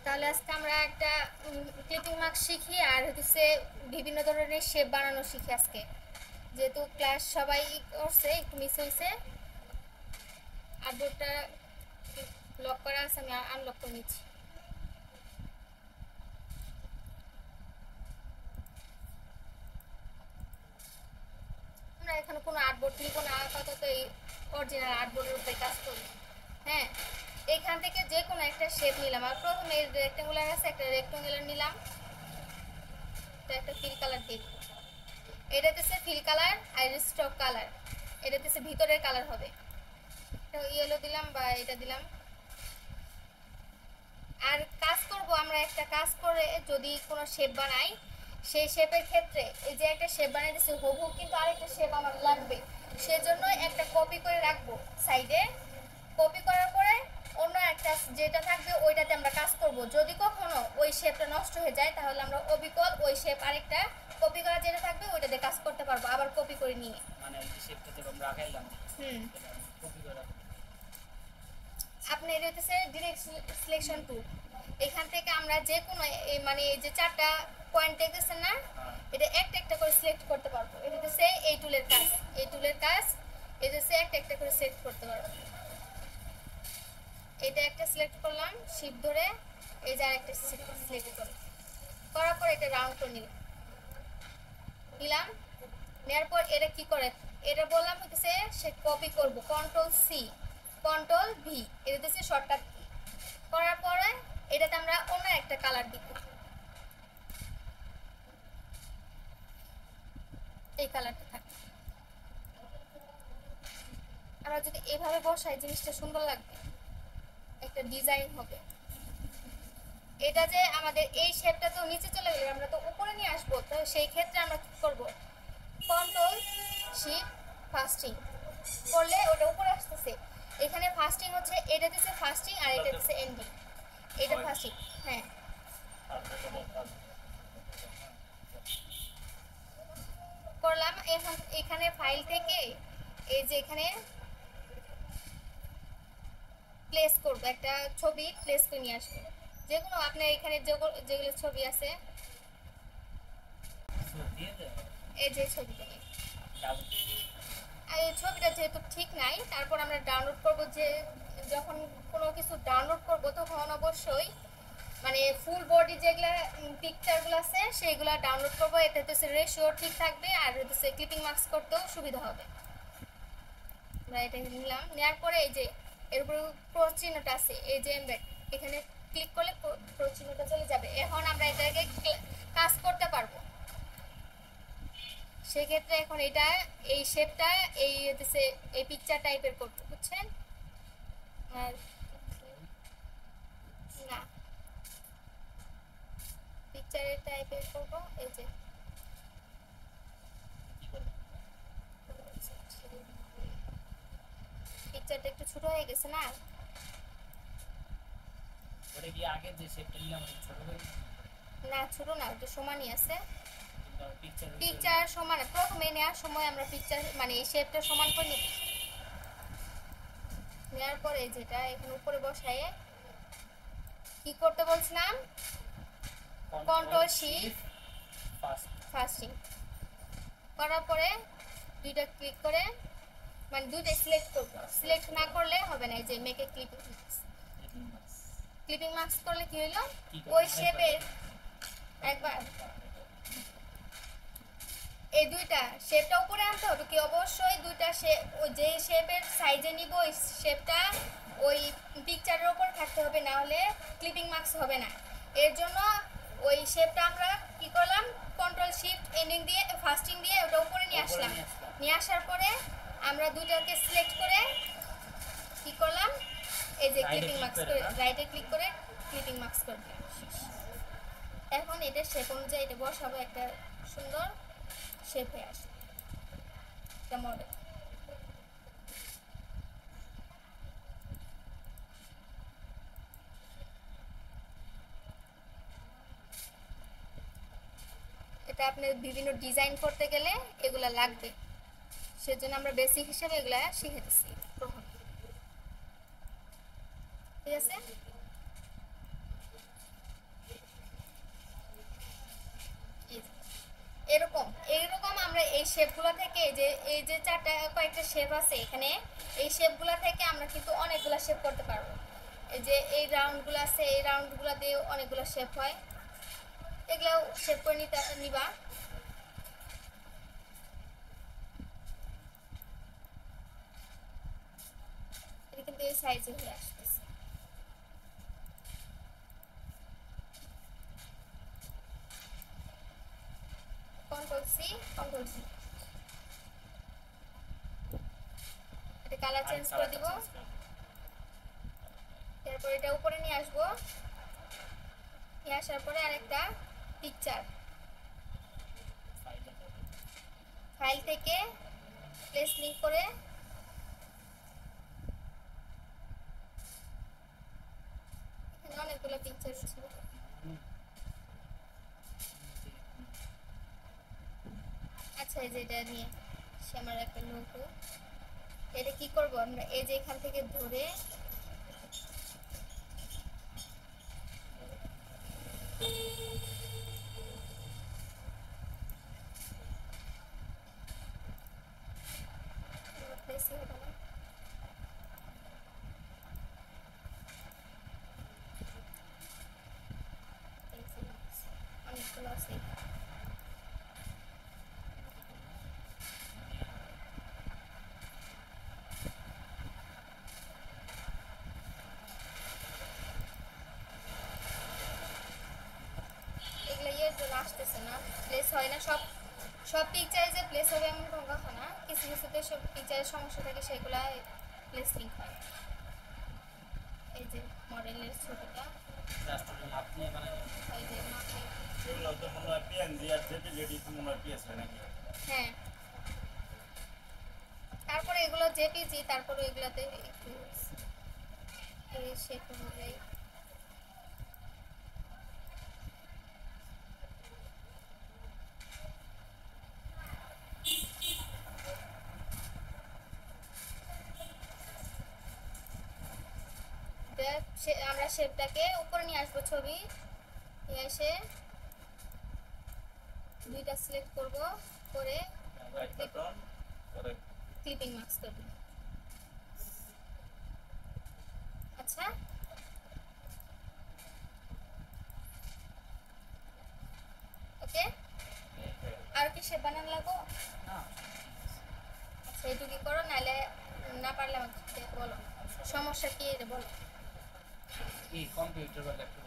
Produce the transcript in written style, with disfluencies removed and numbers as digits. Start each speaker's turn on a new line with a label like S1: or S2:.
S1: তাহলে আজকে আমরা একটা ক্লিপিং মার্ক শিখি আর হচ্ছে বিভিন্ন ধরনের শেপ বানানো শিখি আজকে, যেহেতু ক্লাস সবাই করছে একটু মিস হয়েছে। আর্টবোর্ডটা লক করা আছে, আমি আনলক করে নিচ্ছি। আমরা এখানে কোনো আর্টবোর্ড নিব না, আপাতত এই অরিজিনাল আর্টবোর্ডের উপরে কাজ করি। হ্যাঁ, এখান থেকে যে কোনো একটা শেপ নিলাম। আর প্রথমে রেক্টেঙ্গুলার আছে, একটা রেক্টেঙ্গুলার নিলাম, তো একটা ফিল কালার দিয়ে দিব। এটাতে ফিল কালার আর স্টক কালার, এটাতে ভিতরের কালার হবে। তো ইয়েলো দিলাম বা এটা দিলাম। আর কাজ করব আমরা, একটা কাজ করে যদি কোনো শেপ বানাই, সেই শেপের ক্ষেত্রে এই যে একটা শেপ বানাই দিচ্ছি হুবহু, কিন্তু আরেকটা শেপ আমার লাগবে, সেজন্য একটা কপি করে রাখবো সাইডে। কপি করার পরে অন্য একটা যেটা থাকবে ওইটাতে আমরা কাজ করব। যদি কখনো ওই শেপটা নষ্ট হয়ে যায় তাহলে আমরা অবিকল ওই শেপ আরেকটা কপি করা যেটা থাকবে ওইটাতে কাজ করতে পারবো, আবার কপি করে নিয়ে।
S2: মানে এই শেপটা যে আমরা আগাইলাম কপি করে
S1: আপনি এটা হচ্ছে ডিরেক্ট সিলেকশন টুল। এখান থেকে আমরা যে কোনো মানে এই যে চারটা পয়েন্ট দেখতেছেন না, এটা একটা একটা করে সিলেক্ট করতে পারবো। এটা হচ্ছে এই টুলের কাজ, এই টুলের কাজ। এটা হচ্ছে একটা একটা করে সিলেক্ট করতে পারবো। এটা একটা সিলেক্ট করলাম শিপ ধরে, এই যে আরেকটা সিলেক্ট করলাম, করার পর এটা রাউন্ড করে নিলাম। নেওয়ার পর এটা কি করে, এটা বললাম হচ্ছে সে কপি করব, কন্ট্রোল সি কন্ট্রোল ভি, এটা হচ্ছে শর্টকাট কি। করার পরে এটাতে আমরা অন্য একটা কালার দিব, এই কালারটা থাকে। আমরা যদি এভাবে বসাই জিনিসটা সুন্দর লাগবে, একটা ডিজাইন হবে। এটা যে আমাদের এই শেপটা তো নিচে চলে গেলে আমরা তো উপরে নিয়ে আসবো, তো সেই ক্ষেত্রে আমরা কি করব, কন্ট্রোল শিফট ফাস্টিং করলে ওটা উপরে আসতেছে। এখানে ফাস্টিং হচ্ছে, এটা দিচ্ছে ফাস্টিং আর এটা দিচ্ছে এন্ডিং, এটা ফাস্টিং। হ্যাঁ, করলাম। এখন এখানে ফাইল থেকে এই যে এখানে প্লেস করব, একটা ছবি প্লেস করে নিয়ে আসবো। যেগুলো আপনার এখানে যেগুলো ছবি আছে, এই যে ছবিটা, আর এই ছবিটা যেহেতু ঠিক নাই, তারপর আমরা ডাউনলোড করব। যে যখন কোনো কিছু ডাউনলোড করব তখন অবশ্যই মানে ফুল বডি যেগুলো পিকচারগুলো আছে সেইগুলো ডাউনলোড করব। এতে হচ্ছে রেশিও ঠিক থাকবে আর হচ্ছে ক্লিপিং মার্কস করতেও সুবিধা হবে। আমরা এটা নিলাম, নেওয়ার পরে এই যে এর উপরে ক্রস চিহ্নটা আছে, এই যে এমবেড, এখানে ক্লিক করলে ক্রস চিহ্নটা চলে যাবে। এখন আমরা এটাকে কাজ করতে পারবো। সেক্ষেত্রে এখন এটা এই শেপটা এই হচ্ছে এই পিকচার টাইপের করতে, বুঝছেন? আর না, পিকচারের টাইপের করব। এই যে পিকচারটা একটু ছোট হয়ে গেছে না,
S2: ওটা কি আগে যে শেপটা নিলাম ছোট হয়ে
S1: না ছোট না, ওটা সমানই আছে।
S2: পিকচার
S1: পিকচার সমান, প্রথমে নেওয়ার সময় আমরা পিকচার মানে এই শেপটা সমান করে নিব। নেওয়ার পরে যেটা এখন উপরে বসায়ে কি করতে বলছিলাম, কন্ট্রোল শিফট ফাস্টিং করার পরে দুইটা ক্লিক করে মানে দুইটা সিলেক্ট করব। সিলেক্ট না করলে হবে না, এই যে মেকে ক্লিপিং মার্কস করলে কি হইলো, ওই শেপের একবার এই দুইটা শেপটা উপরে আনতে হবে কি, অবশ্যই দুইটা শেপ যে শেপের সাইজে নিব ওই শেপটা ওই পিকচারের উপর থাকতে হবে, না হলে ক্লিপিং মার্কস হবে না। এর জন্য ওই শেপটা আমরা কি করলাম, কন্ট্রোল শিফট এন্ডিং দিয়ে ফাস্টিং দিয়ে ওটা উপরে নিয়ে আসলাম। নিয়ে আসার পরে আমরা দুইটাকে সিলেক্ট করে কি করলাম, এই যে ক্লিপিং মার্কস করে রাইটে ক্লিক করে ক্লিপিং মার্কস করে দিলাম। এখন এটা শেপ অনুযায়ী এটা বসাবো, একটা সুন্দর শেপ হয়ে আসে একটা মডেল। এটা আপনি বিভিন্ন ডিজাইন করতে গেলে এগুলা লাগবে, সেজন্য আমরা বেসিক হিসেবে এগুলা শিখেছি প্রথমে। ঠিক আছে, শেপগুলো থেকে এই যে চারটা কয়েকটা শেপ আছে এখানে, এই শেপগুলো থেকে আমরা কিন্তু অনেকগুলো শেপ করতে পারবো। এই যে এই রাউন্ডগুলো আছে, এই রাউন্ডগুলো দিয়ে অনেকগুলো শেপ হয়, এগুলো শেপ করে নিবা। এটা কিন্তু এই সাইজে হয়ে আসতেছে। কন্ট্রোল সি, কন্ট্রোল ভি, এটা কালার চেঞ্জ করে দিব। তারপর এটা উপরে নিয়ে আসবো, নিয়ে আসার পরে আরেকটা পিকচার ফাইল থেকে প্লেস লিঙ্ক করে এখানে অনেকগুলো পিকচার ছিল। আচ্ছা, এই যে এটা নিয়ে সে আমার একটা লোগো, এটা কি করব আমরা, এই যে এখান থেকে ধরে প্লেসই হবে না। এই যে অনেকগুলো আছে, এগুলো ইয়ের জন্য আসতেছে না, প্লেস হয় না। সব সব পিকচারে যে প্লেস হবে এমন কোনো কথা না, কিছু কিছুতে সব পিকচারের সমস্যা থাকে, সেগুলো প্লেস লিঙ্ক হয়। এই যে মডেলের ছবিটা,
S2: আপনি মানে
S1: এই যে
S3: এগুলো তো মনে হয় পিএনজি আর জেপিজি তো মনে হয় পিএস হয় নাকি?
S1: হ্যাঁ, তারপরে এগুলো জেপিজি, তারপরে এগুলাতে একটু শেপ অনুযায়ী আমরা শেপটাকে উপরে নিয়ে আসবো, ছবি নিয়ে এসে দুইটা সিলেক্ট করব, করে
S3: রাইট বাটন করে
S1: ক্লিপিং মার্কস করব। আচ্ছা, ওকে, আর কি শেপ বানানো লাগবো?
S2: না
S1: আচ্ছা, এইটুকু করো, নাহলে না পারলে আমাকে বলো সমস্যা কি, এটা বলো।
S2: কি কম্পিউটার বা ল্যাপটপ